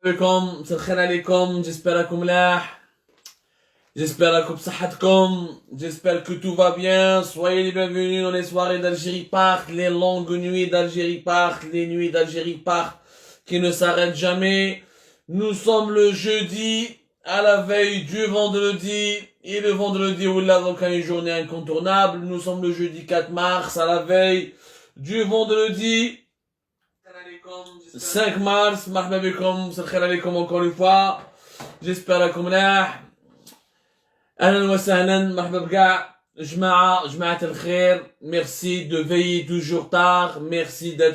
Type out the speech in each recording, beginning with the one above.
عليكم مساء الخير عليكم j'espère راكم ملاح j'espère راكم بصحتكم j'espère que tout va bien soyez les bienvenus dans les soirées d'Algérie partent les longues nuits d'Algérie partent les nuits d'Algérie partent qui ne s'arrêtent jamais. Nous sommes le jeudi à la veille du vendredi et le vendredi voilà donc une journée incontournable. Nous sommes le jeudi 4 mars à la veille du vendredi 5 mars. مرحبا بكم مساء الخير عليكم encore une fois j'espère راكم ملاح اهلا وسهلا مرحبا بكاع جماعة الخير. Merci de veiller toujours tard, merci de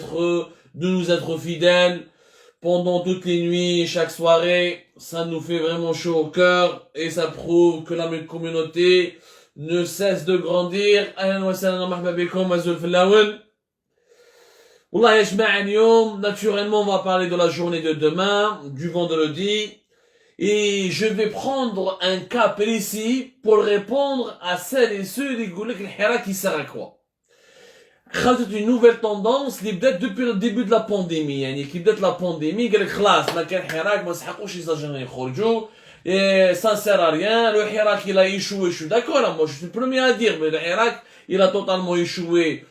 nous être fidèles pendant toutes les nuits, chaque soirée. Ça nous fait vraiment chaud au cœur et ça prouve que la communauté ne cesse de grandir. اهلا وسهلا مرحبا بكم ازول في الاول. Wallah ya jma'a اليوم, naturellement on va parler de la journée de demain, du vendredi, et je vais prendre un cas précis pour répondre à celles et ceux qui disent que le hirak il sert à quoi. خرجت une nouvelle tendance اللي بدات depuis le début de la pandémie. يعني كي بدات la pandémie قال لك خلاص ما كان حراك ما يسحقوش يسجنوا يخرجوا et ça sert à rien. Le hirak il a échoué, je suis d'accord, moi je suis le premier à dire, mais le hirak il a totalement échoué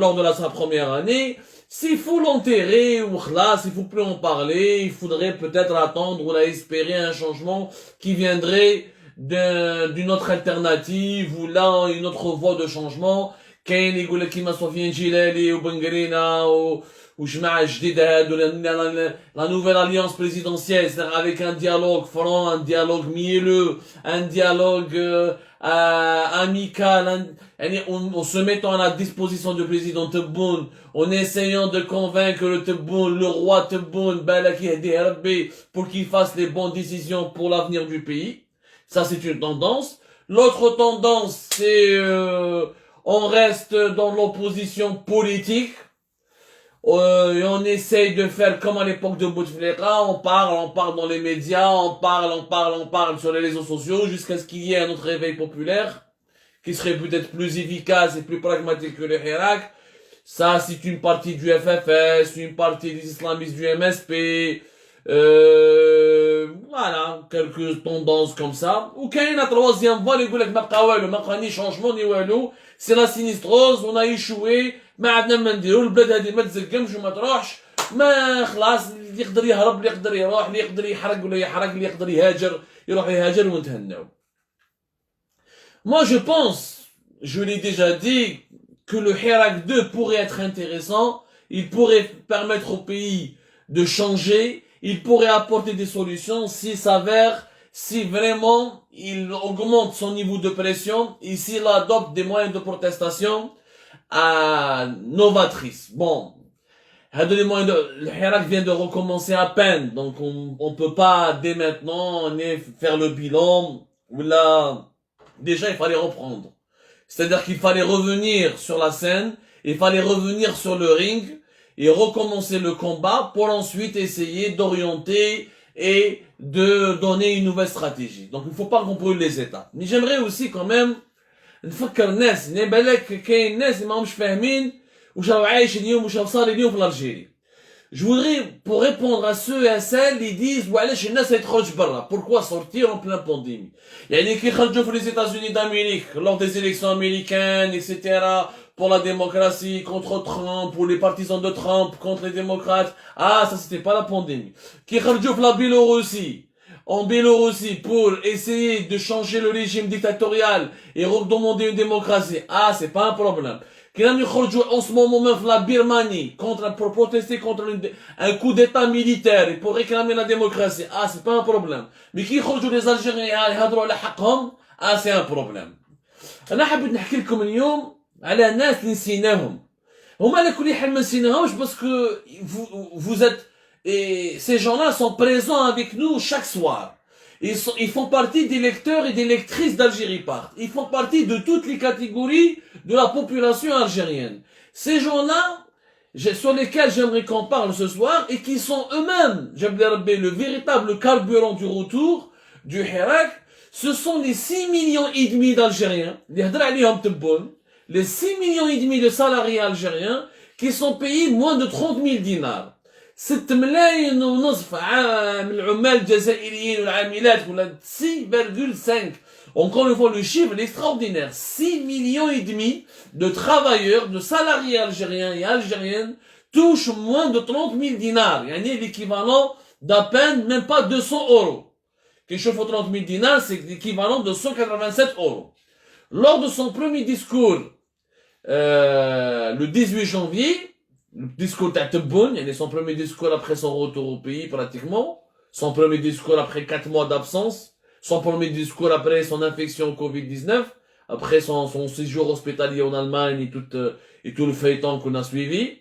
lors de sa première année. S'il faut l'enterrer ou khlas, il faut plus en parler, il faudrait peut-être attendre ou espérer un changement qui viendrait d'une autre alternative ou là une autre voie de changement. كاين يقول لك كيما سفيان جيلالي وبنغرينا وجماعة جديدة هادو la nouvelle alliance présidentielle, c'est-à-dire avec un dialogue franc, un dialogue mielleux, un dialogue amical, en se mettant à la disposition du président Tebboune, en essayant de convaincre le Tebboune, le roi Tebboune, pour qu'il fasse les bonnes décisions pour l'avenir du pays. Ça c'est une tendance. L'autre tendance c'est on reste dans l'opposition politique. Et on essaye de faire comme à l'époque de Bouteflika, on parle dans les médias, on parle sur les réseaux sociaux jusqu'à ce qu'il y ait un autre réveil populaire qui serait peut-être plus efficace et plus pragmatique que le Hirak. Ça, c'est une partie du FFS, une partie des islamistes du MSP, voilà, quelques tendances comme ça. Ou qu'il y ait une troisième voie, les goulecs maqawal, maqani changement ni walou, c'est la sinistrose, on a échoué, ما عندنا ما نديرو البلاد هذه ما تزقمش وما تروحش ما خلاص اللي يقدر يهرب اللي يقدر يروح اللي يقدر يحرق ولا يحرق اللي يقدر يهاجر يروح يهاجر ونتهناو. Moi je pense, je l'ai déjà dit, que le Hirak 2 pourrait être intéressant, il pourrait permettre au pays de changer, il pourrait apporter des solutions s'il s'avère, si vraiment il augmente son niveau de pression et s'il adopte des moyens de protestation novatrices. Bon, le Hirak vient de recommencer à peine, donc on peut pas dès maintenant faire le bilan. Là, déjà il fallait reprendre. C'est-à-dire qu'il fallait revenir sur la scène, il fallait revenir sur le ring et recommencer le combat pour ensuite essayer d'orienter et de donner une nouvelle stratégie. Donc il faut pas qu'on brûle les étapes. Mais j'aimerais aussi quand même نفكر الناس اللي بالك كاين ناس اللي ماهمش فاهمين واش راه عايش اليوم واش راه صار اليوم في الجزائر. Je voudrais, pour répondre à ceux et à celles qui disent وعلاش الناس يتخرج برا, pourquoi sortir en pleine pandémie. يعني كي خرجوا في les États-Unis d'Amérique lors des élections américaines, etc., pour la démocratie, contre Trump, ou les partisans de Trump, contre les démocrates, ah ça c'était pas la pandémie. Qui خرجوا في la Biélorussie, en Biélorussie pour essayer de changer le régime dictatorial et redemander une démocratie. Ah, c'est pas un problème. Qui a en ce moment même la Birmanie pour protester contre un coup d'état militaire et pour réclamer la démocratie. Ah, c'est pas un problème. Mais qui les Algériens يهضروا على حقهم. Ah, c'est un problème. أنا حابب نحكي لكم اليوم على ناس اللي نسيناهم. هما على كل حال ما نسيناهمش parce que vous êtes et ces gens-là sont présents avec nous chaque soir. Ils font partie des lecteurs et des lectrices d'Algérie Part. Ils font partie de toutes les catégories de la population algérienne. Ces gens-là, sur lesquels j'aimerais qu'on parle ce soir, et qui sont eux-mêmes, le véritable carburant du retour du Hirak, ce sont les 6 millions et demi d'Algériens, les 6 millions et demi de salariés algériens, qui sont payés moins de 30 000 dinars. 6 ملايين ونصف من العمال الجزائريين والعاملات ولا 6,5. Encore une fois, le chiffre est extraordinaire. 6 millions et demi de travailleurs, de salariés algériens et algériennes touchent moins de 30 000 dinars. Yani l'équivalent d'à peine, même pas 200 euros. Quelque chose pour 30 000 dinars, c'est l'équivalent de 187 euros. Lors de son premier discours, le 18 janvier, le discours d'Ateboun, il est son premier discours après son retour au pays pratiquement, son premier discours après 4 mois d'absence, son premier discours après son infection au Covid-19, après son séjour hospitalier en Allemagne et tout le feuilleton qu'on a suivi.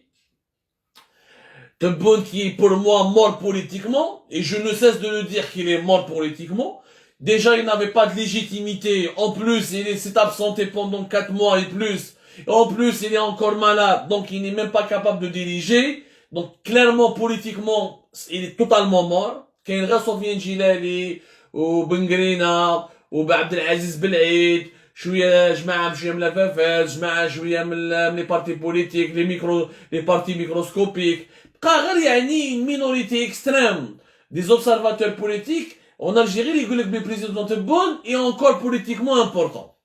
Tebboune qui est pour moi mort politiquement, et je ne cesse de le dire qu'il est mort politiquement. Déjà, il n'avait pas de légitimité, en plus, il s'est absenté pendant 4 mois et plus. En plus, il est encore malade, donc il n'est même pas capable de diriger. Donc, clairement, politiquement, il est totalement mort. كاين غير سفيان جلالي وبنغرينا وعبد العزيز بالعيد شويه جماعه شويه من لافافات جماعه شويه من لي بارتي بوليتيك لي بارتي ميكروسكوبيك بقى غير يعني مينوريتي اكستريم دي زوبسيرفاتور بوليتيك en Algérie اللي يقول لك بي بريزيدون تبون et encore politiquement important.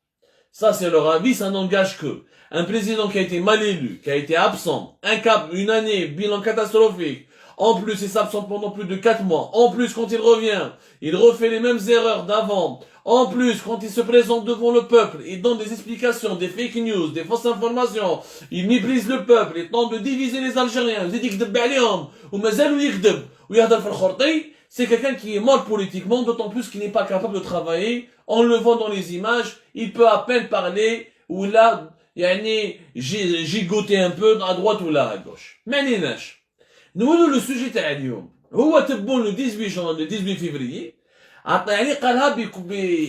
Ça c'est leur avis, ça n'engage que un président qui a été mal élu, qui a été absent, incapable, une année, bilan catastrophique. En plus, il s'absente pendant plus de 4 mois. En plus, quand il revient, il refait les mêmes erreurs d'avant. En plus, quand il se présente devant le peuple, il donne des explications, des fake news, des fausses informations. Il méprise le peuple, il tente de diviser les Algériens. Il dit c'est quelqu'un qui est mort politiquement, d'autant plus qu'il n'est pas capable de travailler. En le voit dans les images, il peut à peine parler, ou là, gigoter un peu à droite ou là à gauche. Maninash. نقولوا لو سوجي تاع اليوم هو تبون لو 18 فيفريي يعني قالها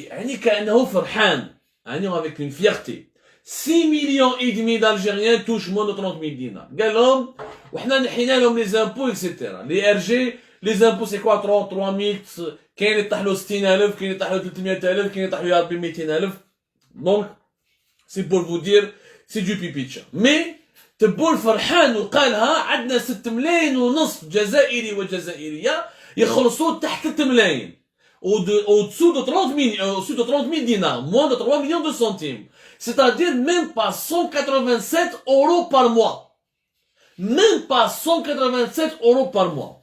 يعني كانه فرحان يعني افيك اون فيرتي 6 مليون et demi d'Algériens touchent moins de 30 000 dinars قال لهم وحنا نحينا لهم لي زامبو اكسيتيرا لي ار جي لي زامبو سي كوا 3000 كاين يطيح له 60000 كاين يطيح له 300000 كاين يطيح له يا ربي 200000 دونك سي بور فو دير سي دو بيبيتشا مي تبون فرحان وقالها عندنا 6 ملايين ونصف جزائري وجزائرية يخلصوا تحت 6 ملايين au-dessous de 30 000 dinars, moins de 3 millions de centimes. C'est-à-dire même pas 187 euros par mois. Même pas 187 euros par mois.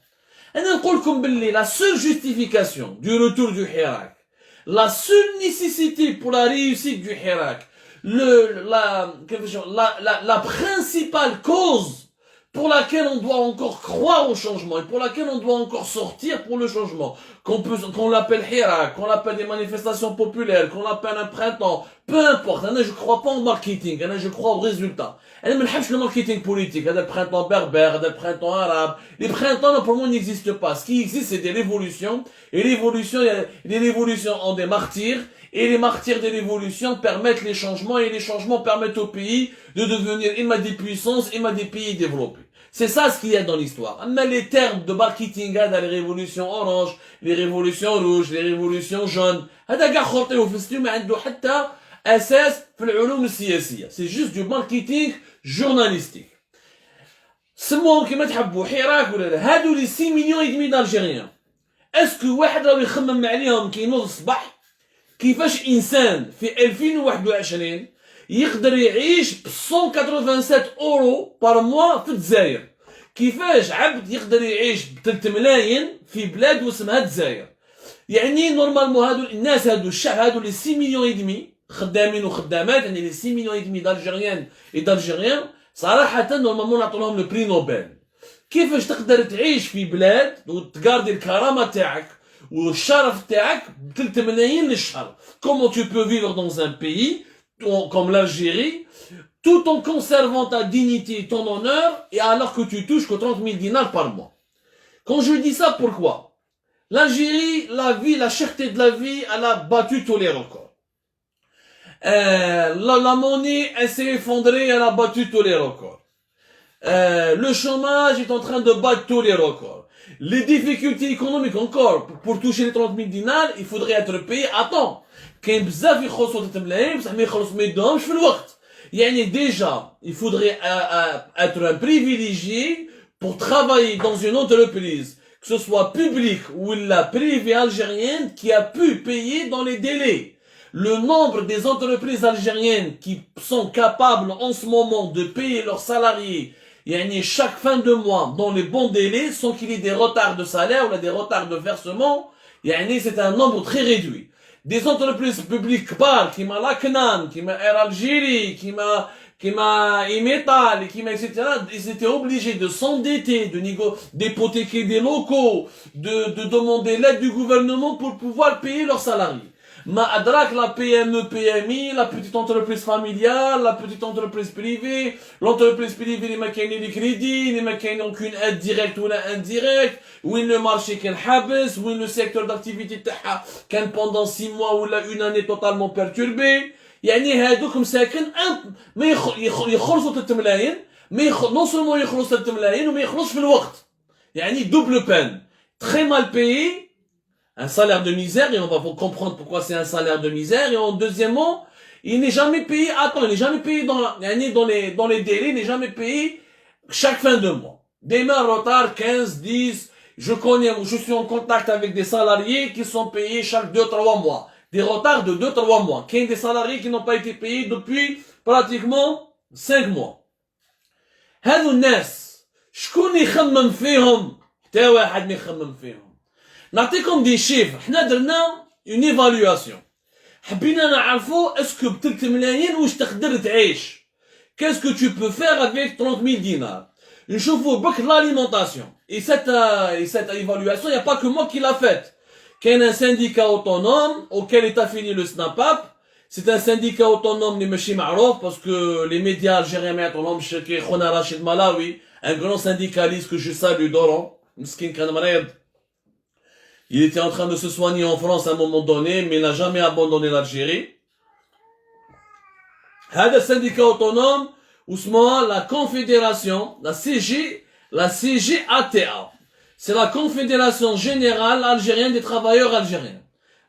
Et نقول لكم باللي la seule justification du retour du Hirak, la seule nécessité pour la réussite du Hirak, la principale cause pour laquelle on doit encore croire au changement et pour laquelle on doit encore sortir pour le changement, qu'on l'appelle Hirak, qu'on l'appelle des manifestations populaires, qu'on l'appelle un printemps, peu importe. Je crois pas au marketing, je crois au résultat. Je ne pas le marketing politique, le printemps berbère, le printemps arabe. Les printemps, pour moi, n'existent pas. Ce qui existe, c'est des révolutions. Et les révolutions ont des martyrs. Et les martyrs de l'évolution permettent les changements et les changements permettent au pays de devenir imma des puissances, imma des pays développés. C'est ça ce qu'il y a dans l'histoire. Mais les termes de marketing, dans les révolutions oranges, les révolutions rouges, les révolutions jaunes, c'est juste du marketing journalistique. سموهم كيما تحبوا حراك ولا لا هادو لي 6 مليون et demi d'Algériens. اسكو واحد راه يخمم عليهم كي ينوض الصباح كيفاش انسان في 2021 يقدر يعيش ب 187 اورو بار موا في الجزائر كيفاش عبد يقدر يعيش ب 3 ملايين في بلاد واسمها الجزائر يعني نورمالمون هادو الناس هادو الشعب هادو لي 6 مليون et demi خدامين وخدامات يعني لي 6 مليون et demi d'Algériennes et d'Algériens صراحه نورمالمون نعطوا لهم لو بري نوبل كيفاش تقدر تعيش في بلاد وتقاردي الكرامه تاعك والشرف تاعك ب 3 ملايين للشهر. Comment tu peux vivre dans un pays comme l'Algérie tout en conservant ta dignité et ton honneur et alors que tu touches que 30 000 dinars par mois. Quand je dis ça, pourquoi? L'Algérie, la cherté de la vie, elle a battu tous les records. La monnaie, elle s'est effondrée, elle a battu tous les records. Le chômage est en train de battre tous les records. Les difficultés économiques encore, pour toucher les 30 000 dinars, il faudrait être payé à temps. كاين بزاف يخلصوا 3 ملايين بصح ما يخلصوا ما يدوهمش في الوقت. يعني déjà, il faudrait être un privilégié pour travailler dans une entreprise, que ce soit publique ou la privée algérienne, qui a pu payer dans les délais. Le nombre des entreprises algériennes qui sont capables en ce moment de payer leurs salariés chaque fin de mois dans les bons délais sans qu'il y ait des retards de salaire ou des retards de versement, c'est un nombre très réduit. Des entreprises publiques كبار كيما لاكنان كيما Air Algérie كيما Imetal etc. Ils étaient obligés de s'endetter, d'hypothéquer des locaux, de demander l'aide du gouvernement pour pouvoir payer leurs salariés. Ma adrak, la PME, PMI, la petite entreprise familiale, la petite entreprise privée, l'entreprise privée, les maquines de crédit, les maquines aucune aide directe ou indirecte, où le marché qu'elle habesse, où le secteur d'activité qu'elle pendant 6 mois ou une année totalement perturbée. هادوك مساكن ما يخلصوا 3 ملايين non seulement يخلصوا 3 ملايين وما يخلصش في الوقت. double peine. Très mal payé. Un salaire de misère, et on va comprendre pourquoi c'est un salaire de misère, et en deuxièmement, il n'est jamais payé, il n'est jamais payé dans les délais, il n'est jamais payé chaque fin de mois. Des mains retard, 15, 10, je suis en contact avec des salariés qui sont payés chaque 2-3 mois. Des retards de 2-3 mois. Qu'il y a des salariés qui n'ont pas été payés depuis pratiquement 5 mois. هذو الناس شكون يخمم فيهم؟ حتى واحد ما يخمم فيهم. نعطيكم دي شيفر. حنا درنا اون ايفالواسيون. حبينا نعرفوا اسكو ب 3 ملايين واش تقدر تعيش. Qu'est-ce que tu peux faire avec 30 000 dinars? نشوفوا بك l'alimentation. Et cette évaluation, il n'y a pas que moi qui l'a faite. Il y a un syndicat autonome auquel est affilié le SNAPAP. C'est un syndicat autonome qui n'est pas معروف parce que les médias algériens mettent en nom de Khona Rachid Malawi, un grand syndicaliste que je salue Doran, Mskin kan marid. Il était en train de se soigner en France à un moment donné, mais il n'a jamais abandonné l'Algérie. هذا syndicat autonome, ousmane la confédération, la CGATA. C'est la Confédération Générale Algérienne des Travailleurs Algériens.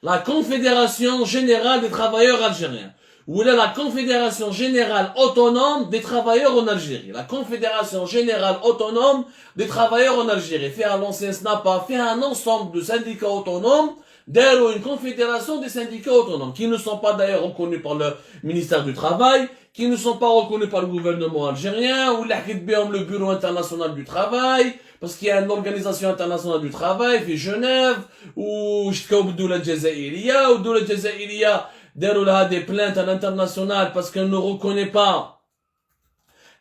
La Confédération Générale des Travailleurs Algériens. Ou là, la Confédération Générale Autonome des Travailleurs en Algérie. La Confédération Générale Autonome des Travailleurs en Algérie. Fait à l'ancien SNAPA, fait un ensemble de syndicats autonomes, d'ailleurs une confédération des syndicats autonomes, qui ne sont pas d'ailleurs reconnus par le ministère du Travail, qui ne sont pas reconnus par le gouvernement algérien, ou le Bureau international du travail, parce qu'il y a une organisation internationale du travail, في Genève, ou الدولة الجزائرية, ou الدولة الجزائرية داروا لها des plaintes à l'international parce qu'elle ne reconnaît pas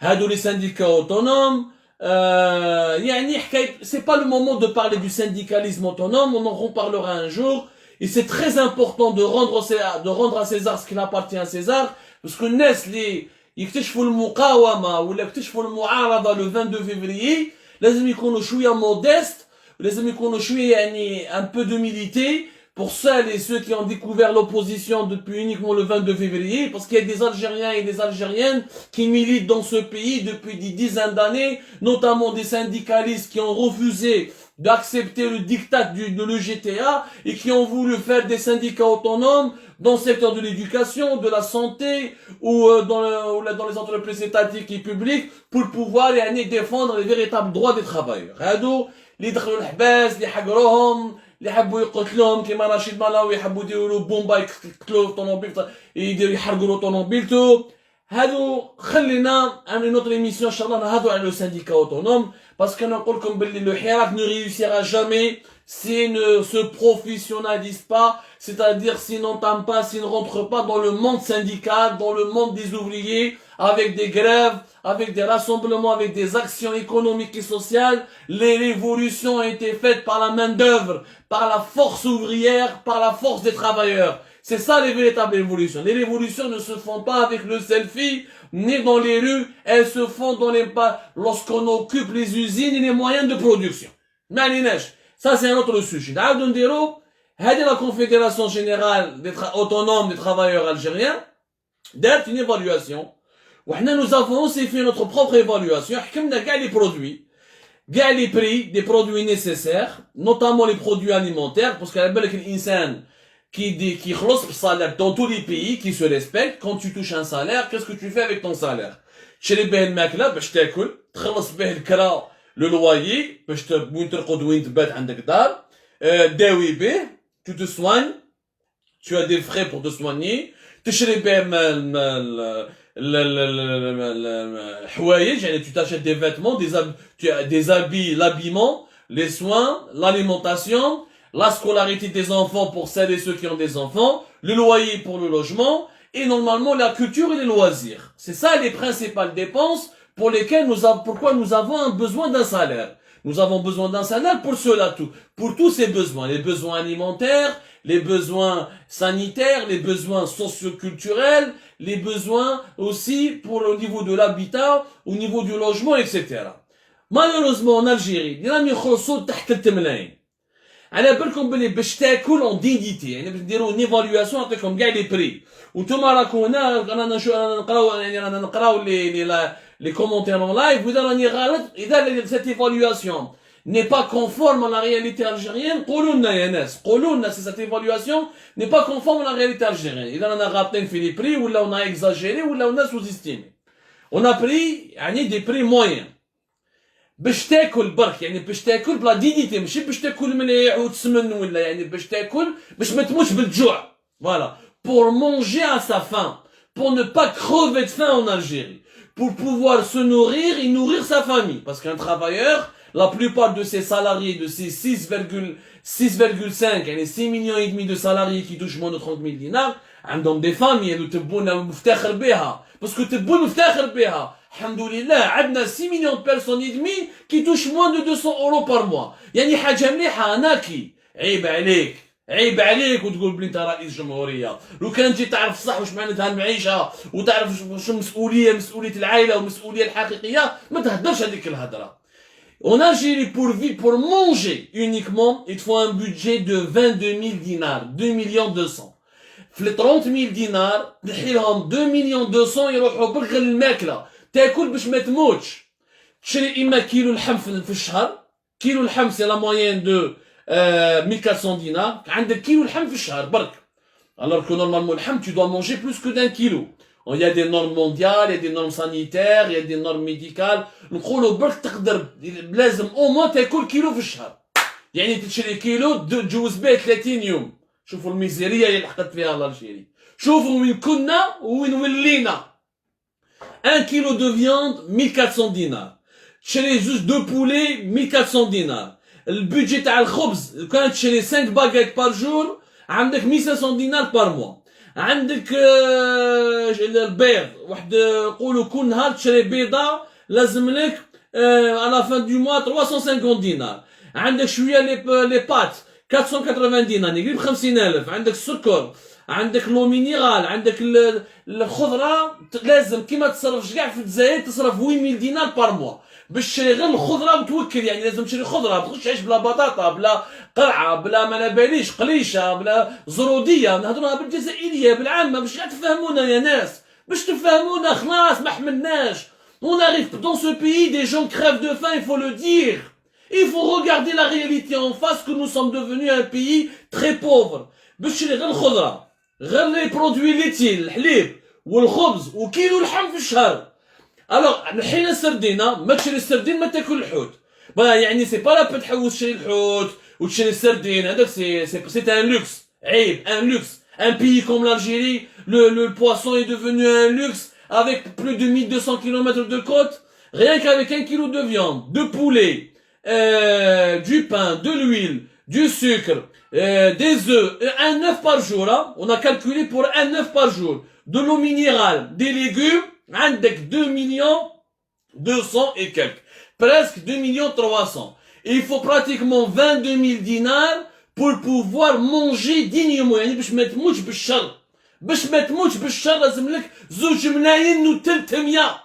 هادو les syndicats autonomes. C'est pas le moment de parler du syndicalisme autonome, on en reparlera un jour, et c'est très important de rendre à César ce qu'il appartient à César, parce que الناس اللي يكتشفوا المقاومة ولا يكتشفوا المعارضة le 22 février لازم يكونوا شوية modeste, لازم يكونوا شوية un peu d'humilité pour celles et ceux qui ont découvert l'opposition depuis uniquement le 22 février, parce qu'il y a des Algériens et des Algériennes qui militent dans ce pays depuis des dizaines d'années, notamment des syndicalistes qui ont refusé d'accepter le diktat de l'EGTA et qui ont voulu faire des syndicats autonomes dans le secteur de l'éducation, de la santé ou dans les entreprises étatiques et publiques pour pouvoir défendre les véritables droits des travailleurs. هادو اللي دخلوا الحباس اللي حقروهم اللي حبوا يقتلوهم كيما رشيد ملاوي يحبوا يديروا بومبا يقتلوه في طوموبيل يديروا يحرقوا طوموبيلته. هادو خلينا نعملوا نوتر ايميسيون ان شاء الله نهضروا على لو سانديكا اوتونوم باسكو نقول لكم باللي لو حراك ne réussira jamais s'il ne se professionnalise pas, c'est-à-dire s'il n'entame pas, s'il ne rentre pas dans le monde syndical, dans le monde des ouvriers, avec des grèves, avec des rassemblements, avec des actions économiques et sociales. Les révolutions ont été faites par la main-d'œuvre, par la force ouvrière, par la force des travailleurs. C'est ça les véritables révolutions. Les révolutions ne se font pas avec le selfie, ni dans les rues, elles se font dans les pas lorsqu'on occupe les usines et les moyens de production. Ça c'est un autre sujet. La Confédération Générale Autonome des Travailleurs Algériens date une évaluation. Nous avons aussi fait notre propre évaluation. On a les produits, les prix des produits nécessaires, notamment les produits alimentaires, parce qu'il y a un insan qui خلص salaire dans tous les pays, qui se respecte. Quand tu touches un salaire, qu'est-ce que tu fais avec ton salaire? تشري به الماكلة باش تاكل، تخلص به الكرا le loyer, tu te soignes, tu as des frais pour te soigner, tu t'achètes des vêtements, tu as des habits, l'habillement, les soins, l'alimentation, la scolarité des enfants pour celles et ceux qui ont des enfants, le loyer pour le logement, et normalement la culture et les loisirs. C'est ça les principales dépenses pour lesquelles pourquoi nous avons besoin d'un salaire. Nous avons besoin d'un salaire pour cela pour tous ces besoins, les besoins alimentaires, les besoins sanitaires, les besoins socioculturels, les besoins aussi au niveau de l'habitat, au niveau du logement, etc. Malheureusement en Algérie, ديما يخلصوا تحت التملاين. على بالكم بلي باش تاكل اون دينيتي يعني باش نديروا اون ايفالواسيون نعطيكم كاع لي بري وانتم راكم هنا رانا نقراو les commentaires en live واذا راني غلط اذا cette évaluation n'est pas conforme à la réalité algérienne قولوا لنا يا ناس قولوا لنا si cette évaluation n'est pas conforme à la réalité algérienne اذا رانا غالطين في لي بري ولا on a exagéré ولا on a sous-estimé on a pris يعني des prix moyens باش تاكل برك يعني باش تاكل بلا دينيتي ماشي باش تاكل مليح وتسمن ولا يعني باش تاكل باش ما تموتش بالجوع voilà pour manger à sa faim pour ne pas crever de faim en Algérie pour pouvoir se nourrir et nourrir sa famille parce qu'un travailleur la plupart de ces salariés de ces 6,5 يعني 6 millions et demi de salariés qui touchent moins de 30 000 dinars عندهم des familles اللي تبون مفتخر بها parce que تبون مفتخر بها alhamdoulilah, عندنا 6 millions de personnes et demie qui touchent moins de 200 euros par mois. يعني حاجة مليحة أناكي. عيب عليك. عيب عليك وتقول بلي انت رئيس جمهورية. لو كان جيت تعرف صح واش معناتها المعيشة وتعرف شو مسؤولية العائلة والمسؤولية الحقيقية ما تهدرش هذيك الهدرة. En Algérie, pour manger uniquement, il faut un budget de 22 000 dinars, 2 millions 200. في 30 000 دينار نحيلهم 2 مليون 200 يروحوا برك الماكلة. تاكل باش ما تموتش تشري اما كيلو لحم في الشهر كيلو لحم سي لا موين دو 1400 دينار عندك كيلو لحم في الشهر برك alors que normalement الحم tu dois manger plus que d'un kilo il y a des normes mondiales il y a des normes sanitaires il y a des normes médicales نقولوا برك تقدر لازم او موان تاكل كيلو في الشهر يعني تشري كيلو تجوز به 30 يوم شوفوا الميزيريه اللي لحقت فيها الجيري شوفوا وين كنا وين ولينا Un kilo de viande, 1400 dinars. Chez les juste 2 poulets, 1400 dinars. Le budget تاع الخبز كانت تشري 5 baguettes par jour, عندك 1500 dinars par mois. عندك البيض واحد نقولوا كل نهار تشري بيضة لازم لك à la fin du mois 350 dinars. عندك شوية les pâtes 480 dinars يقريب 50000. عندك السكر عندك لو مينيرال عندك الخضره لازم كيما تصرفش كاع في الجزائر تصرف 8000 دينار بار موا باش تشري غير الخضره وتوكل يعني لازم تشري خضره ما تخش تعيش بلا بطاطا بلا قرعه بلا ما باليش قليشه بلا زروديه نهضروها بالجزائريه بالعامه باش قاعد تفهمونا يا ناس باش تفهمونا خلاص ما حملناش on arrive dans ce pays des gens crèvent de faim il faut le dire il faut regarder la réalité en face que nous sommes devenus un pays très pauvre باش تشري غير الخضره غير لي برودوي ليتي الحليب والخبز وكيلو لحم في الشهر الوغ الحين السردينه ما تشري السردين ما تاكل الحوت يعني سي با لا بو تحوس تشري الحوت وتشري السردين هذاك سي ان لوكس عيب ان لوكس un pays comme l'Algérie le poisson est devenu un luxe avec plus de 1200 km de côte rien qu'avec 1 kilo de viande de poulet du pain de l'huile du sucre des œufs, un œuf par jour, hein? On a calculé pour un œuf par jour, de l'eau minérale, des légumes, avec 2 millions 200 et quelques, presque 2 millions 300. Et il faut pratiquement 22 000 dinars pour pouvoir manger dignement. يعني باش ما تموتش بالشر باش ما تموتش بالشر لازم لك 2 ملايين و 300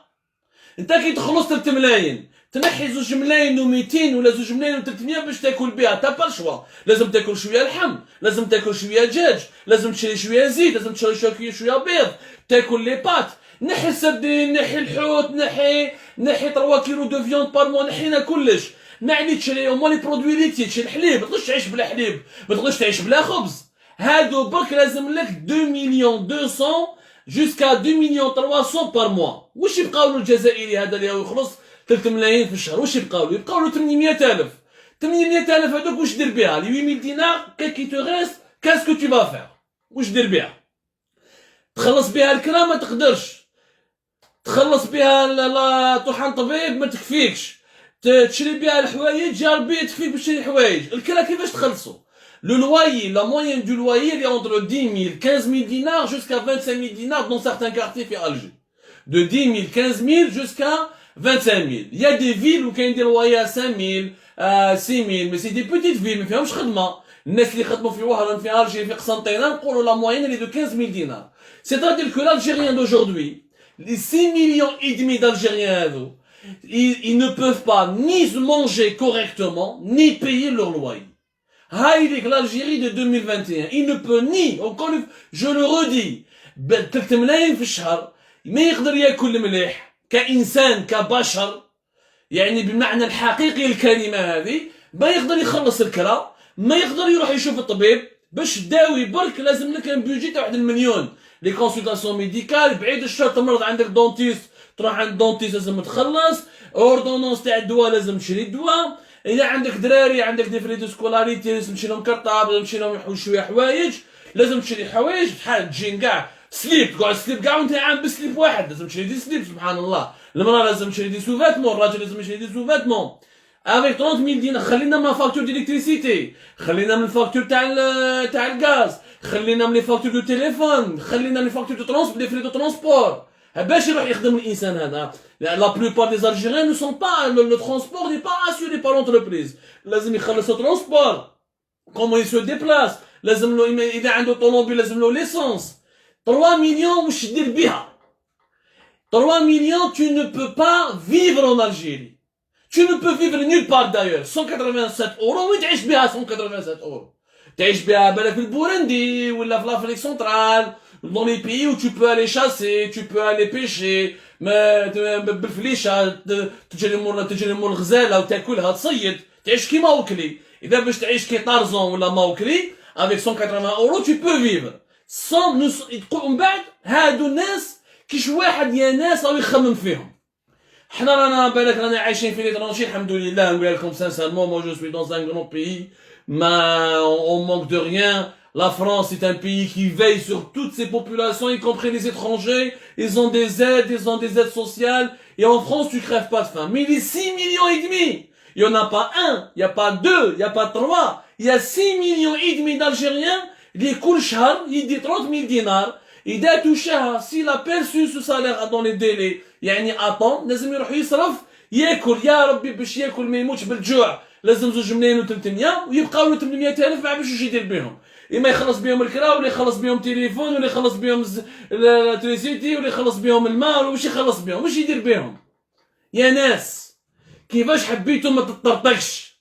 انت كي تخلص 3 ملايين تنحي 2 ملايين و200 ولا 2 ملايين و300 باش تاكل بها تا با الشوا لازم تاكل شويه لحم لازم تاكل شويه دجاج لازم تشري شويه زيت لازم تشري شويه بيض تاكل لي بات نحي السردين نحي الحوت نحي 3 كيلو دو فيوند بار موا نحينا كلش نعني تشري هما لي برودوي ليتي تشري الحليب ما تقدرش تعيش بلا حليب ما تقدرش تعيش بلا خبز هادو برك لازم لك 2 مليون 200 jusqu'à 2 مليون 300 بار موا واش يبقاو الجزائري هذا اللي يخلص 3 ملايين في الشهر، واش يبقاو له؟ يبقاو له 800,000. 800,000 هذوك واش دير بها؟ لي 8000 دينار كي تو ريست، كاسكو تو فا فير؟ واش دير بها؟ تخلص بها الكرا ما تقدرش، تخلص بها لا طحن طبيب ما تكفيكش، تشري بها الحوايج يا ربي تكفيك باش تشري الحوايج. الكرا كيفاش تخلصوا؟ Le loyer, la moyenne du loyer, elle est entre 10 000, 15 000 dinars jusqu'à 25 000 dinars dans certains quartiers في Alger. De 10 000, 15 000 jusqu'à 25 000. Il y a des villes où il y a des loyers à 5 000, à 6 000, mais c'est des petites villes, mais فيهمش خدمة. الناس اللي خدموا في وهران في Alger في قسنطينة نقولوا la moyenne elle est de 15 000 dinars. C'est-à-dire que l'Algérien d'aujourd'hui, les 6 millions et demi d'Algériens, ils ne peuvent pas ni manger correctement, ni payer leur loyer. هاي l'Algérie de 2021. Il ne peut ni, encore je le redis, 3 ملايين في الشهر ما يقدر ياكل مليح كإنسان كبشر، يعني بالمعنى الحقيقي الكلمة هذه، ما يقدر يخلص الكرا، ما يقدر يروح يشوف الطبيب باش تداوي برك لازم لك ان بيجي تاع 1 مليون. لي كونسلطاسيون ميديكال بعيد الشر تمرض عندك دونتيست تروح عند دونتيست لازم تخلص، اوردونونس تاع الدواء لازم تشري الدواء، اذا عندك دراري عندك دي فري دو سكولاريتي لازم تمشي لهم كرطاب، لازم تمشي لهم شويه حوايج، لازم تشري حوايج بحال تجين كاع سليب تقعد سليب كاع وانت عام بسليب واحد، لازم تشري دي سليب سبحان الله، المراه لازم تشري دي سوفاتمون، الراجل لازم يشري دي سوفاتمون. افيك 30,000 دينار خلينا من فاكتور ديليكتريسيتي، خلينا من الفاكتور تاع الغاز، خلينا من لي فاكتور دو تيليفون، خلينا من لي فاكتور دو ترونسبور، دي فري دو ترونسبور. باش يروح يخدم الانسان هذا؟ لا بلوبار دي زالجيريان نو سون با لو ترونسبور ني با اسيوري بار لونتربريز، لازم يخلص الترونسبور، كومون يسو ديبلاس، لازم له اذا عنده طوموبيل لازم له ليسونس. 3 مليون واش دير بها؟ 3 مليون tu ne peux pas vivre en Algérie. Tu ne peux vivre nulle part d'ailleurs. 187 euros وين تعيش بها 187 euros؟ تعيش بها بالك في البورندي ولا في l'Afrique centrale dans les pays où tu peux aller chasser, tu peux aller pêcher، ما بالفليشه تجري مور الغزاله وتاكلها تصيد، تعيش كيما وكلي. اذا باش تعيش كي طارزون ولا ماوكلي avec 180 euros tu peux vivre. من بعد هادو الناس كيش واحد يا ناس راهو يخمم فيهم. حنا رانا بالك رانا عايشين في ليترونجي الحمد لله، نقول لكم sincèrement moi je suis dans un grand pays mais on manque de rien. La France est un pays qui veille sur toutes ses populations, y compris les étrangers. Ils ont des aides sociales. Et en France, tu crèves pas de faim. Mais les 6 millions et demi, il y en a pas un, il y a pas deux, il y a pas trois, il y a 6 millions et demi d'Algériens. Les كل شهر يدي 30,000 دينار. إذا توشاها s'il a perçu ce salaire dans les délais يعني attend لازم يروح يصرف ياكل يا ربي باش ياكل ما يموتش بالجوع. لازم 2 ملايين و300 ويبقاو له 800,000 ما باش يدير بهم. إما يخلص بهم الكرا ولا يخلص بهم تليفون ولا يخلص بهم الالكتريسيتي ولا يخلص بهم الماء ولا واش يخلص بهم، واش يدير بهم؟ يا ناس كيفاش حبيتو ما تطرطقش؟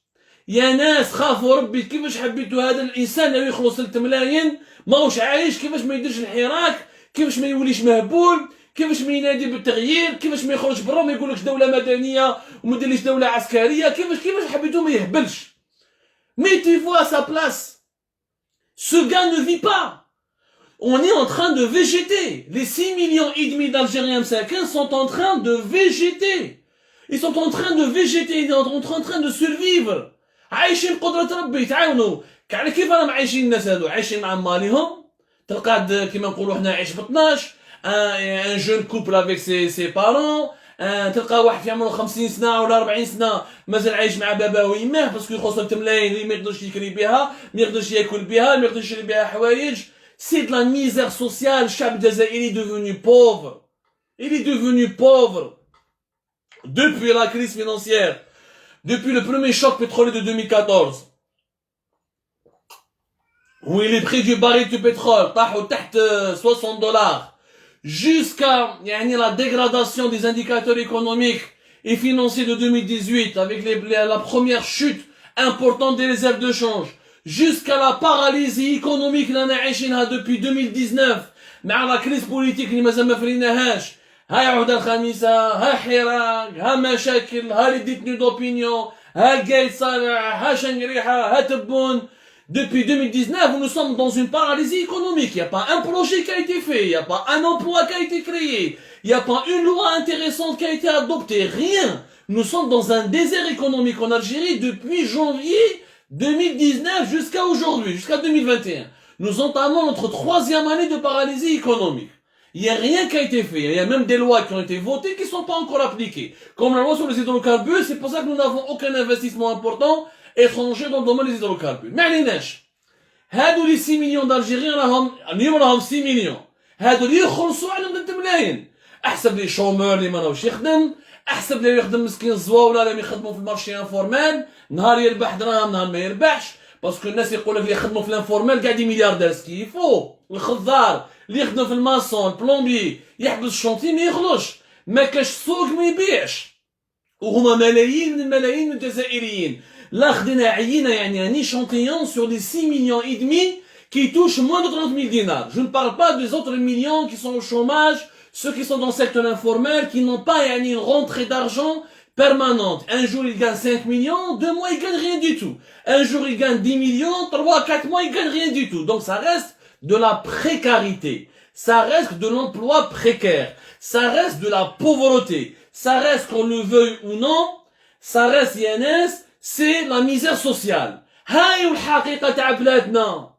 يا ناس خافوا ربي كيفاش حبيتو هذا الانسان اللي يخلص 3 ملايين ماهوش عايش، كيفاش ما يديرش الحراك، كيفاش ما يوليش مهبول، كيفاش ما ينادي بالتغيير، كيفاش ما يخرج برا ما يقولكش دولة مدنية وما يديرليش دولة عسكرية، كيفاش حبيتو ما يهبلش. mettez-vous à sa place. Ce gars ne vit pas. On est en train de végéter. Les 6 millions et demi d'Algériens مساكن sont en train de végéter. Ils sont en train de végéter, ils sont en train de survivre. عايشين قدرة ربي تعاونوا. كيف راهم عايشين الناس هذو؟ عايشين مع مالهم. تلقى كيما نقولوا حنا عايش ب 12 un jeune couple avec ses parents. تلقى واحد في عمره 50 سنه ولا 40 سنه مازال عايش مع باباه ويماه باسكو يخصو تملاين ما يقدرش يكري بها، ما يقدرش ياكل بها، ما يقدرش يشري بها حوايج. سي دو لا ميزير سوسيال. الشعب الجزائري devenu pauvre. Il est devenu pauvre depuis la crise financière, depuis le premier choc pétrolier de 2014 où les prix du baril de pétrole طاحوا تحت 60 $. Jusqu'à la dégradation des indicateurs économiques et financiers de 2018 avec la première chute importante des réserves de change, jusqu'à la paralysie économique depuis 2019 مع la crise politique اللي مازال ما فريناهاش. هاي عهدة الخميسة، ها حراك، ها مشاكل، ها لي ديتني دوبينيون، ها القايد صالح، ها شنقريحة، ها تبون. Depuis 2019, nous sommes dans une paralysie économique. Il n'y a pas un projet qui a été fait. Il n'y a pas un emploi qui a été créé. Il n'y a pas une loi intéressante qui a été adoptée. Rien. Nous sommes dans un désert économique en Algérie depuis janvier 2019 jusqu'à aujourd'hui, jusqu'à 2021. Nous entamons notre 3e année de paralysie économique. Il n'y a rien qui a été fait. Il y a même des lois qui ont été votées qui ne sont pas encore appliquées. Comme la loi sur les hydrocarbures, c'est pour ça que nous n'avons aucun investissement important étranger dans le domaine des hydrocarbures. Mais عليناش. هادو les 6 millions d'Algériens اليوم راهم 6 millions. هادو اللي يخلصوا على 3 ملايين. احسب لي شومور اللي ما راهوش يخدم، احسب لي يخدم مسكين الزواوله اللي يخدموا في المارشي انفورمال، نهار يربح دراهم نهار ما يربحش، باسكو الناس يقول لك اللي يخدموا في الانفورمال قاعدين ملياردير سكيفو، الخضار اللي يخدم في الماسون، البلومبي يحبس الشونتي ما يخلصش، ما كاش سوق ما يبيعش. وهما ملايين من الملايين من الجزائريين. Là, il y a un échantillon sur les 6 millions et demi qui touchent moins de 30 000 dinars. Je ne parle pas des autres millions qui sont au chômage, ceux qui sont dans le secteur informel, qui n'ont pas une rentrée d'argent permanente. Un jour, ils gagnent 5 millions, 2 mois, ils gagnent rien du tout. Un jour, ils gagnent 10 millions, 3, 4 mois, ils gagnent rien du tout. Donc, ça reste de la précarité. Ça reste de l'emploi précaire. Ça reste de la pauvreté. Ça reste, qu'on le veuille ou non, ça reste INS, c'est la misère sociale. هاي والحقيقة تاع بلادنا.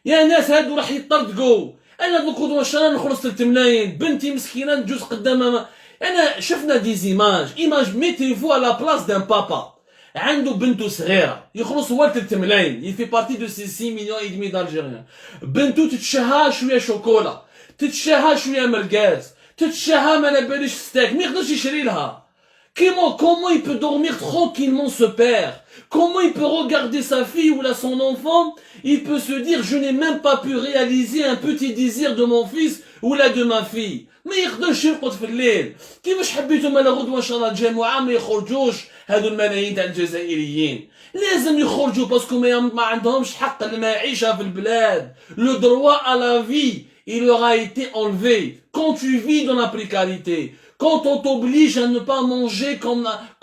يا ناس هادو راح يطردقوا. انا دوك غدوه شهر نخلص 3 ملايين، بنتي مسكينه تجوز قدامها. انا شفنا دي ايماج ميتيفو على بلاص دان بابا عنده بنته صغيره يخلص هو 3 ملايين، يفي بارتي دو سي 6 مليون اي دمي دالجيريان. بنته تتشهى شويه شوكولا، تتشهى شويه مرقاز، تتشهى ما باليش ستاك، ما يقدرش يشري لها. Comment il peut dormir tranquillement ce père? Comment il peut regarder sa fille ou là son enfant? Il peut se dire je n'ai même pas pu réaliser un petit désir de mon fils ou là de ma fille. ما يقدرش يرقد في الليل. كيفاش حبيتهم انا غدوه ان شاء الله الجمعه ما يخرجوش هذو الملايين تاع الجزائريين؟ لازم يخرجوا باسكو ما عندهمش حق المعيشه في البلاد. Le droit à la vie, il leur a été enlevé. Quand tu vis dans la précarité, quand on t'oblige à ne pas manger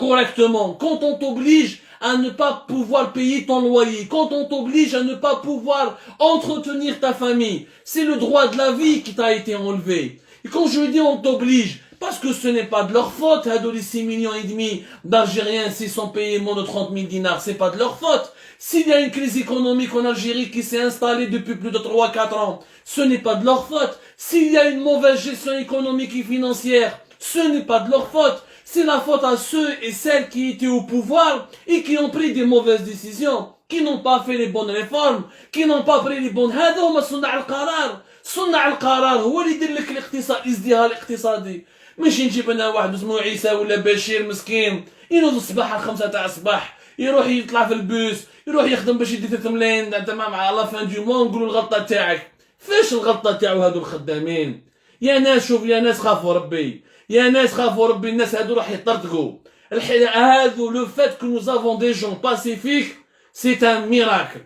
correctement, quand on t'oblige à ne pas pouvoir payer ton loyer, quand on t'oblige à ne pas pouvoir entretenir ta famille, c'est le droit de la vie qui t'a été enlevé. Et quand je dis on t'oblige, parce que ce n'est pas de leur faute, les 6 millions et demi d'Algériens, s'ils sont payés moins de 30 000 dinars, c'est pas de leur faute. S'il y a une crise économique en Algérie qui s'est installée depuis plus de 3-4 ans, ce n'est pas de leur faute. S'il y a une mauvaise gestion économique et financière, ce n'est pas de leur faute. C'est la faute à ceux et celles qui étaient au pouvoir et qui ont pris des mauvaises décisions, qui n'ont pas fait les bonnes réformes, qui n'ont pas pris les bonnes... هذا هما صناع القرار. صناع القرار هو اللي يدير لك الازدهار الاقتصادي. ماشي نجيب انا واحد اسمه عيسى ولا بشير مسكين ينوض الصباح على 5 تاع الصباح يروح يطلع في البوس يروح يخدم باش يدي 3 ملايين تمام على لا فان دو مون نقولوا الغلطه تاعك. فاش الغلطه تاعو هادو الخدامين؟ يا ناس شوف يا ناس خافوا ربي، يا ناس خافوا ربي، الناس هادو راح يطردقوا. هادو لو فات que nous avons des gens pacifiques, c'est un miracle.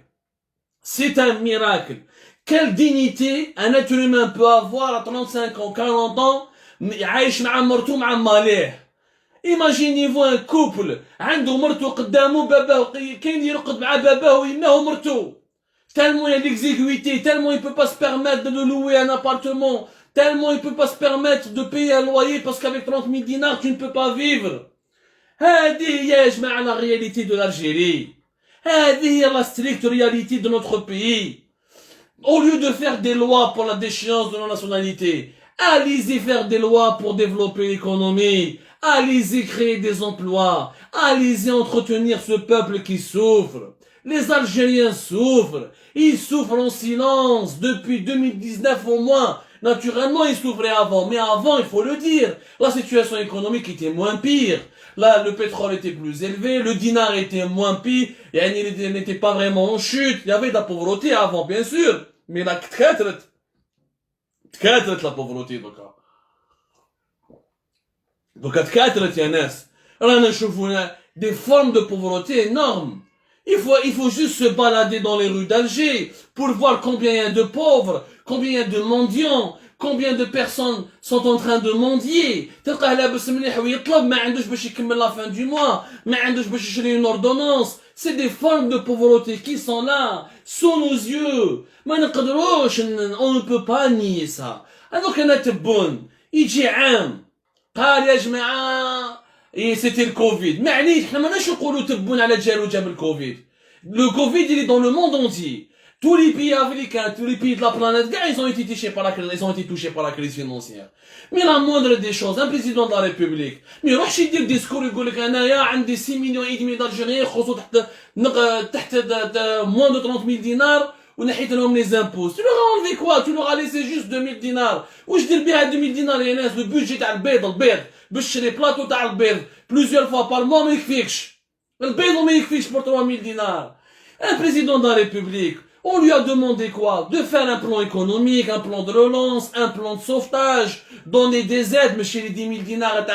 C'est un miracle. Quelle dignité un être humain peut avoir à 35 ans, 40 ans عايش مع مرتو مع ماليه. Imaginez-vous un couple عنده مرتو قدامه باباه كاين يرقد مع باباه ويماه ومرتو. Tellement il y a l'exiguïté, tellement il peut pas se permettre de louer un appartement, tellement il peut pas se permettre de payer un loyer parce qu'avec 30 000 dinars tu ne peux pas vivre. هذه هي يا جماعة la réalité de l'Algérie. هذه هي la stricte réalité de notre pays. Au lieu de faire des lois pour la déchéance de nos nationalités, allez-y faire des lois pour développer l'économie, allez-y créer des emplois, allez-y entretenir ce peuple qui souffre. Les Algériens souffrent, ils souffrent en silence depuis 2019 au moins. Naturellement, ils souffraient avant, mais avant, il faut le dire, la situation économique était moins pire. Là, le pétrole était plus élevé, le dinar était moins pire, et il n'était pas vraiment en chute. Il y avait de la pauvreté avant, bien sûr. Mais la تكاثرت la pauvreté donc تكاثرت يا ناس. رانا نشوفوا des formes de pauvreté énormes. Il faut juste se balader dans les rues d'Alger pour voir combien il y a de pauvres, combien il y a de mendiants, combien de personnes sont en train de mendier. تلقاه لابس مليح ويطلب ما عندوش باش يكمل la fin du mois, ما عندوش باش يشري une ordonnance. C'est des formes de pauvreté qui sont là, sous nos yeux. ما نقدروش on ne peut pas nier ça. هذوك انا تبون يجي عام قال يا جماعة et c'était le Covid. Mais احنا ماناش نقولوا تبون على جالو جاب الكوفيد. Le Covid, il est dans le monde entier. Tous les pays africains, tous les pays de la planète, ils ont été touchés par la crise financière. Mais la moindre des choses, un président de la République, mais يروحش يدير ديسكور يقول لك انايا عندي 6 مليون et demi d'Algériens يخلصوا تحت moins de 30 000 dinars ونحيت لهم les impôts. Tu leur as enlevé quoi? Tu leur as laissé juste 2000 dinars. واش دير بها 2000 dinars يا ناس؟ le budget تاع البيض باش تشري بلاطو تاع البيض plusieurs fois par mois ما يكفيكش. البيض ما يكفيكش pour 3000 dinars. Un président de la République, on lui a demandé quoi? De faire un plan économique, un plan de relance, un plan de sauvetage, donner des aides, mais chez les 10 000 dinars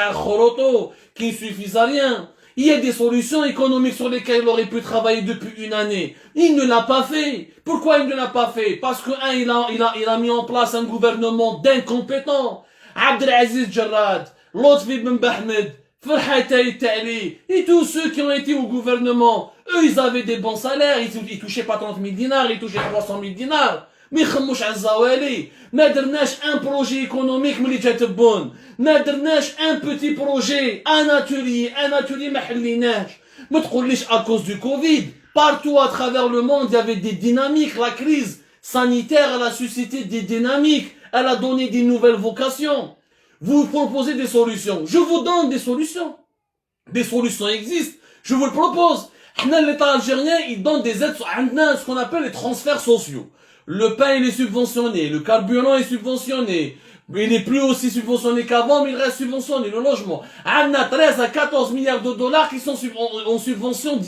qui ne suffisent à rien. Il y a des solutions économiques sur lesquelles il aurait pu travailler depuis une année. Il ne l'a pas fait. Pourquoi il ne l'a pas fait? Parce que, il a mis en place un gouvernement d'incompétents. Abdelaziz Jarrad, Lotfi Ben Bahmed, Farhat Tali, et tous ceux qui ont été au gouvernement, eux, ils avaient des bons salaires, ils touchaient pas 30 000 dinars, ils touchaient 300 000 dinars. Mais يخموش على الزوالي. ما درناش un projet économique ملي جات بون. ما درناش un petit projet, un atelier ما حليناش. ما تقوليش à cause du Covid. Partout à travers le monde, il y avait des dynamiques. La crise sanitaire, elle a suscité des dynamiques. Elle a donné des nouvelles vocations. Vous proposez des solutions. Je vous donne des solutions. Des solutions existent. Je vous le propose. L'État algérien, il donne des aides, ce qu'on appelle les transferts sociaux. Le pain, il est subventionné, le carburant est subventionné, il n'est plus aussi subventionné qu'avant, mais il reste subventionné, le logement. On a 13 à 14 milliards de dollars qui sont en subvention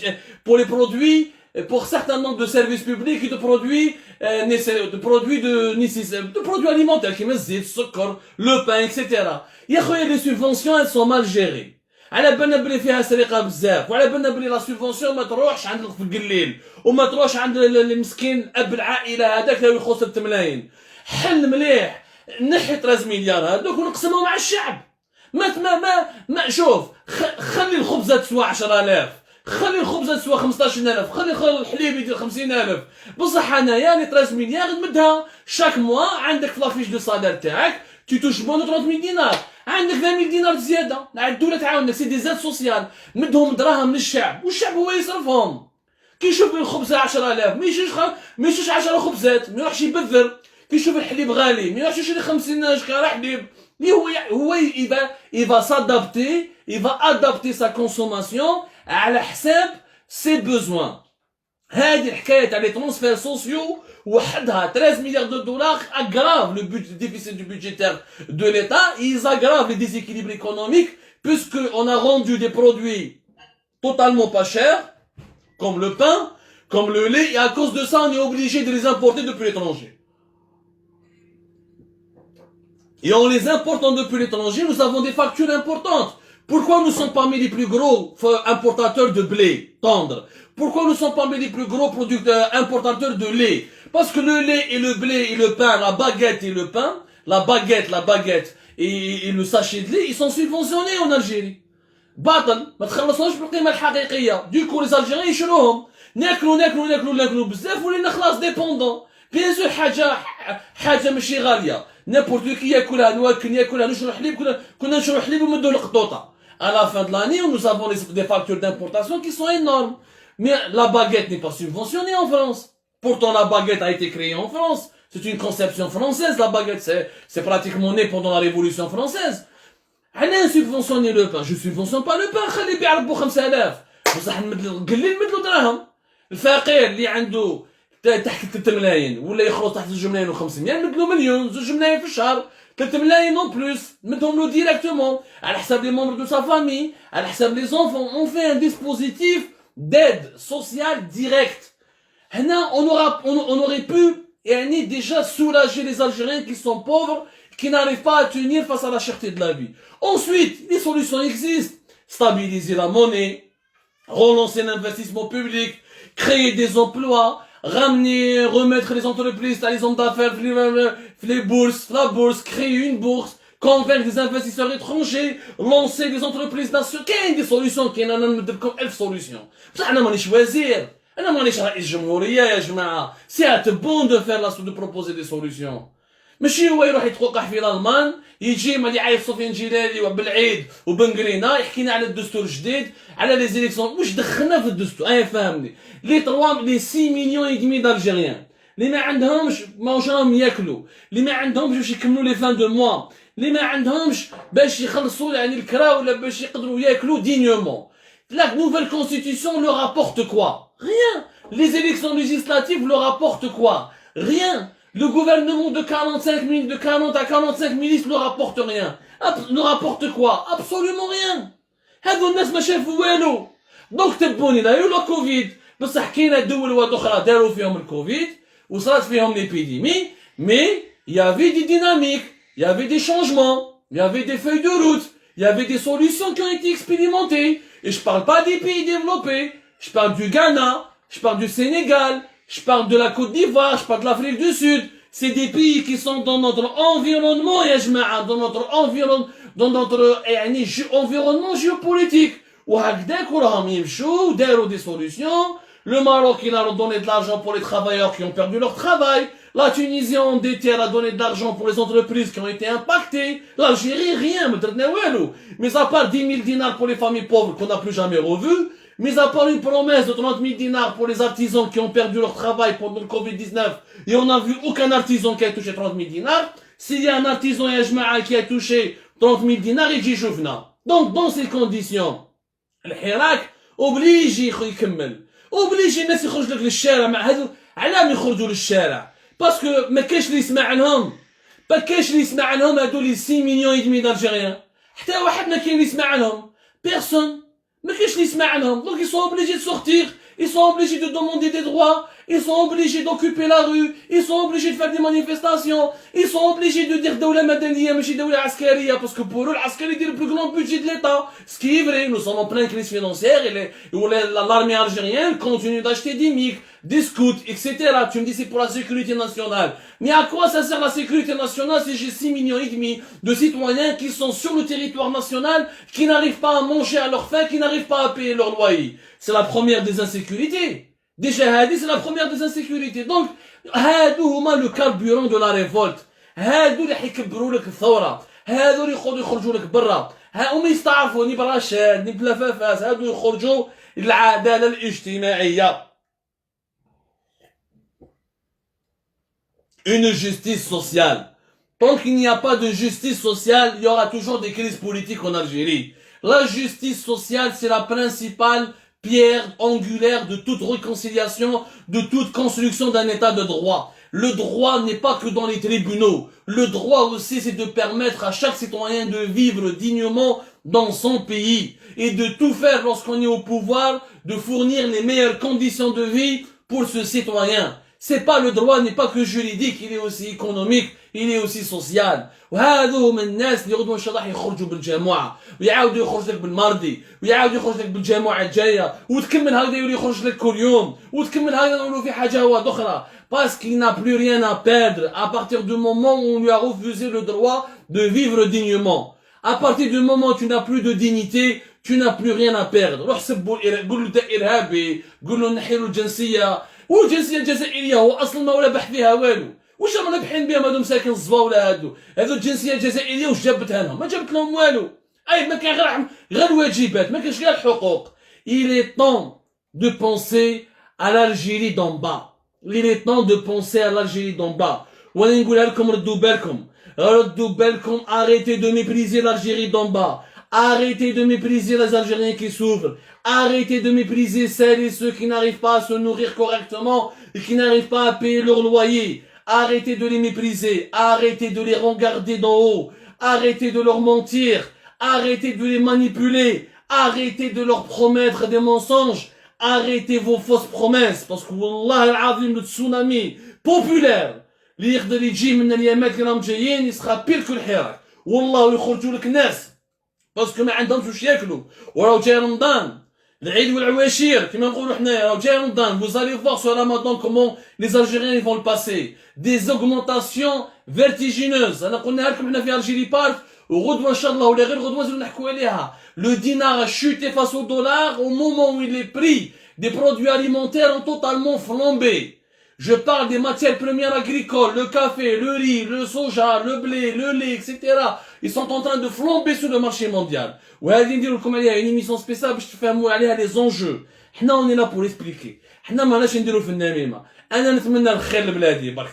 pour les produits, pour certains nombres de services publics et de produits, de produits alimentaires, qui mettent le pain, etc. Les subventions, elles sont mal gérées. على بالنا بلي فيها سرقه بزاف وعلى بالنا بلي لا سوبسيون ما تروحش عند القليل وما تروحش عند المسكين اب العائله هذاك اللي يخلص 6 ملايين. حل مليح نحي 13 مليار هذوك ونقسمهم مع الشعب. ما شوف خلي الخبزه تسوى 10000 خلي الخبزه تسوى 15000 خلي الحليب يدير 50000 بصح انايا لي 13 مليار نمدها شاك موا عندك في لافيش دو سالير تاعك tu touches moins de 30 000 dinars. عندك 20 000 دينار زياده الدوله تعاونك سي دي زاد سوسيال مدهم دراهم للشعب والشعب هو يصرفهم. كي يشوف الخبزه 10000 ما يشوفش 10 خبزات ما يروحش يبذر. كي يشوف الحليب غالي ما يروحش يشري 50 شكاره حليب. هو il va s'adapter, il va adapter sa consommation على حساب ses besoins. هذه الحكايه تاع لي ترونسفير سوسيو وحدها 13 milliards de dollars aggrave le déficit du budgétaire de l'État, ils aggravent les déséquilibres économiques puisqu'on a rendu des produits totalement pas chers, comme le pain, comme le lait, et à cause de ça on est obligé de les importer depuis l'étranger. Et en les important depuis l'étranger, nous avons des factures importantes. Pourquoi nous sommes parmi les plus gros importateurs de blé tendre? Pourquoi nous sommes parmi les plus gros importateurs de lait? Parce que le lait et le blé et le pain, la baguette et le pain, la baguette et le sachet de lait, ils sont subventionnés en Algérie. باطل ما تخلصوش بالقيمة الحقيقية. Du coup les Algériens يشروهم. ناكلوا بزاف ولينا خلاص ديبوندون. بيان سور حاجة ماشي غالية. n'importe qui ياكلها نشرو حليب كنا نشرو حليب ونمدوه للقطوطة. À la fin de l'année, nous avons des factures d'importation qui sont énormes. Mais la baguette n'est pas subventionnée en France. Pourtant, la baguette a été créée en France. C'est une conception française, la baguette. C'est pratiquement né pendant la Révolution française. أنا subventionner le pain. Je subventionne pas le pain. خليه يبيع ربو 5000. بصح قليل نمدلو دراهم. الفقير اللي عنده تحت 3 ملايين ولا يخلص تحت 2 ملايين و500 نمدلو مليون 2 ملايين في الشهر. 3 ملايين non plus, mettons-le directement, à la des membres de sa famille, à la des enfants. On fait un dispositif d'aide sociale directe. On aurait pu déjà soulager les Algériens qui sont pauvres, qui n'arrivent pas à tenir face à la cherté de la vie. Ensuite, les solutions existent. Stabiliser la monnaie, relancer l'investissement public, créer des emplois, remettre les entreprises, les hommes d'affaires, les bourses, la bourse, créer une bourse, convaincre des investisseurs étrangers, lancer des entreprises nationales. Quelle des solutions qui comme 1000 solutions. أنا مانيش وزير. أنا مانيش رئيس جمهورية يا جماعة. C'est à te bon de faire de proposer des solutions. ماشي هو يروح يتوقع في الالمان يجي مالي يعيط سفيان جلالي وبالعيد وبنقرينا يحكينا على الدستور الجديد على لي زيليكسيون. واش دخلنا في الدستور؟ فهمني لي 6 مليون يدمي دالجيريان اللي ما عندهمش ماهوش راهم ياكلوا، اللي ما عندهمش باش يكملوا لي فان دو موا، اللي ما عندهمش باش يخلصوا يعني الكرا ولا باش يقدروا ياكلوا دينيومون. La nouvelle constitution leur apporte quoi? Rien. Les élections législatives leur apportent quoi? Rien. Le gouvernement de 40 à 45 ministres leur apporte rien. Leur apporte quoi? Absolument rien. هذو الناس ما شافوا والو. دونك تبوني لا يو كوفيد بصح كاينه دول واخرى داروا فيهم الكوفيد وصارت فيهم l'épidémie, mais il y avait des dynamiques, il y avait des changements, il y avait des feuilles de route, il y avait des solutions qui ont été expérimentées. Et je parle pas des pays développés, je parle du Ghana, je parle du Sénégal, je parle de la Côte d'Ivoire, je parle de l'Afrique du Sud. C'est des pays qui sont dans notre environnement, dans notre environnement géopolitique. Des solutions. Le Maroc, il a donné de l'argent pour les travailleurs qui ont perdu leur travail. La Tunisie a endetté, elle a donné de l'argent pour les entreprises qui ont été impactées. L'Algérie, rien, mais à part 10 000 dinars pour les familles pauvres qu'on n'a plus jamais revues, mais à part une promesse de 30 000 dinars pour les artisans qui ont perdu leur travail pendant le Covid-19, et on n'a vu aucun artisan qui a touché 30 000 dinars. S'il y a un artisan qui a touché 30 000 dinars, il dit Jouvna. Donc, dans ces conditions, le Hirak oblige يكمل. oblige الناس يخرج لك للشارع مع هذو. علام يخرجوا للشارع؟ باسكو ما كاينش اللي يسمع عنهم. ما كاينش اللي يسمع عنهم هادو لي 6 مليون يدمي دالجيريان. حتى واحد ما كاين اللي يسمع عنهم. بيرسون. ما كاينش اللي يسمع عنهم. Donc ils sont obligés de sortir. Ils sont obligés de demander des droits. Ils sont obligés d'occuper la rue. Ils sont obligés de faire des manifestations. Ils sont obligés de dire دولة مدنية ماشي دولة عسكرية parce que pour eux العسكري يدير le plus grand budget de l'État. Ce qui est vrai, nous sommes en pleine crise financière et l'armée algérienne continue d'acheter des MiG, des scouts, etc. Tu me dis c'est pour la sécurité nationale. Mais à quoi ça sert la sécurité nationale si j'ai 6 millions et demi de citoyens qui sont sur le territoire national, qui n'arrivent pas à manger à leur faim, qui n'arrivent pas à payer leur loyer? C'est la première des insécurités. Déjà, c'est la première des insécurités. Donc, هادو هما le carburant de la révolte. هادو اللي حيكبروا لك الثورة. هادو اللي يخرجوا لك برا. هما يستعرفوا ني براشاد ني بلافافاس. هادو يخرجوا للعدالة الاجتماعية. Une justice sociale. Tant qu'il n'y a pas de justice sociale, il y aura toujours des crises politiques en Algérie. La justice sociale, c'est la principale pierre angulaire de toute réconciliation, de toute construction d'un état de droit. Le droit n'est pas que dans les tribunaux. Le droit aussi, c'est de permettre à chaque citoyen de vivre dignement dans son pays et de tout faire lorsqu'on est au pouvoir, de fournir les meilleures conditions de vie pour ce citoyen. C'est pas le droit n'est pas que juridique, il est aussi économique, il est aussi social. وهذو من الناس اللي غدوه ان شاء الله يخرجوا بالجماعه ويعاودوا يخرج لك بالمرضي ويعاود يخرج لك بالجماعه الجايه وتكمل هكذا يولي يخرج لك كل يوم وتكمل هكذا نقولوا في حاجه واحده اخرى parce qu'il n'a plus rien à perdre à partir du moment où on lui a refusé le droit de vivre dignement. À partir du moment où tu n'as plus de dignité, tu n'as plus rien à perdre. روح سبوا قول له ده ارهابي قول له نحي له الجنسيه والجنسيه الجزائريه هو اصلا ما ولا بح فيها والو. واش رانا نبحين بهم هادو مساكن الزباوله هادو الجنسيه الجزائريه واش جابت لهم؟ ما جابت لهم والو. ما كان غير الواجبات، ما كانش غير الحقوق. Il est temps de penser à l'Algérie d'en bas. Il est temps de penser à l'Algérie d'en bas. وانا نقولها لكم ردوا بالكم arrêtez de mépriser l'Algérie d'en bas. Arrêtez de mépriser les Algériens qui souffrent. Arrêtez de mépriser celles et ceux qui n'arrivent pas à se nourrir correctement et qui n'arrivent pas à payer leur loyer. Arrêtez de les mépriser. Arrêtez de les regarder d'en haut. Arrêtez de leur mentir. Arrêtez de les manipuler. Arrêtez de leur promettre des mensonges. Arrêtez vos fausses promesses. Parce que Wallah al-Azim, le tsunami populaire, اللي يقدر يجي من اليامات اللي راهم جايين يسخى بير كل حراك. والله يخرجوا لك ناس باسكو ما عندهمش واش ياكلوا وراو جاي رمضان العيد والعواشير كما نقولوا حنايا راهو جاي رمضان. Vous allez voir sur Ramadan comment les Algériens ils vont le passer. Des augmentations vertigineuses. انا قلنا لكم حنا في الجيري بارك وغدوه ان شاء الله ولا غير غدوه نزيدو نحكوا عليها. Le dinar a chuté face au dollar au moment où les prix des produits alimentaires ont totalement flambé. Je parle des matières premières agricoles, le café, le riz, le soja, le blé, le lait, etc. Ils sont en train de flamber sur le marché mondial. وهذه نديرو لكم عليها une émission spéciale باش تفهموا عليها les enjeux. حنا on est là pour expliquer. حنا ماناش نديرو في النميمة. أنا نتمنى الخير لبلادي برك.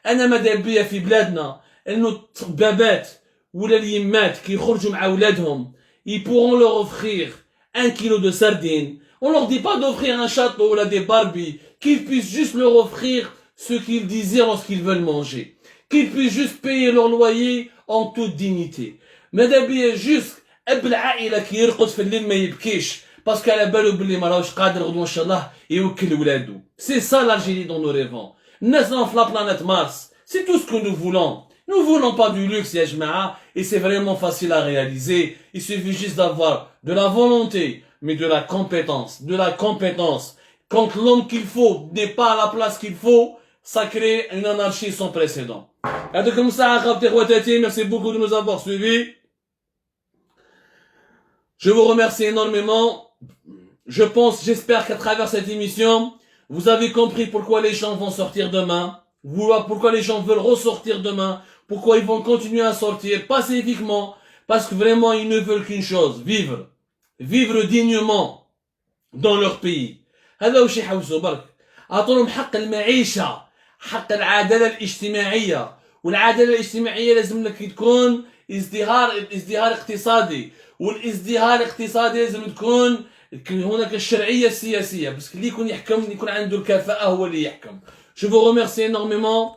أنا ماذا بيا في بلادنا إنه الطبابات ولا اليمات كي يخرجوا مع أولادهم ils pourront leur offrir 1 kilo de sardines. On leur dit pas d'offrir un château ou des Barbie, qu'ils puissent juste leur offrir ce qu'ils désirent lorsqu'ils veulent manger. Qu'ils puissent juste payer leur loyer en toute dignité. ماذا بيا juste اب العائلة كي يرقد في الليل ما يبكيش باسكو على بالو بلي ما راهوش قادر غدوة ان شاء الله يوكل ولادو. C'est ça l'Algérie dont nous rêvons. الناس في la planète Mars. C'est tout ce que nous voulons. Nous voulons pas du luxe, ya jma'a, et c'est vraiment facile à réaliser. Il suffit juste d'avoir de la volonté, mais de la compétence. De la compétence. Quand l'homme qu'il faut n'est pas à la place qu'il faut, ça crée une anarchie sans précédent. Merci beaucoup de nous avoir suivis. Je vous remercie énormément. Je pense, j'espère qu'à travers cette émission, vous avez compris pourquoi les gens vont sortir demain. Pourquoi les gens veulent ressortir demain. Pourquoi ils vont continuer à sortir pacifiquement. Parce que vraiment, ils ne veulent qu'une chose. Vivre. Vivre dignement dans leur pays. هذا وش يحوسوا برك. أعطولهم حق المعيشة. حق العدالة الاجتماعية. والعدالة الاجتماعية لازم لك تكون ازدهار اقتصادي. والازدهار الاقتصادي لازم تكون هناك الشرعية السياسية. بس اللي يكون يحكم يكون عنده الكفاءة هو اللي يحكم. Je vous remercie énormément.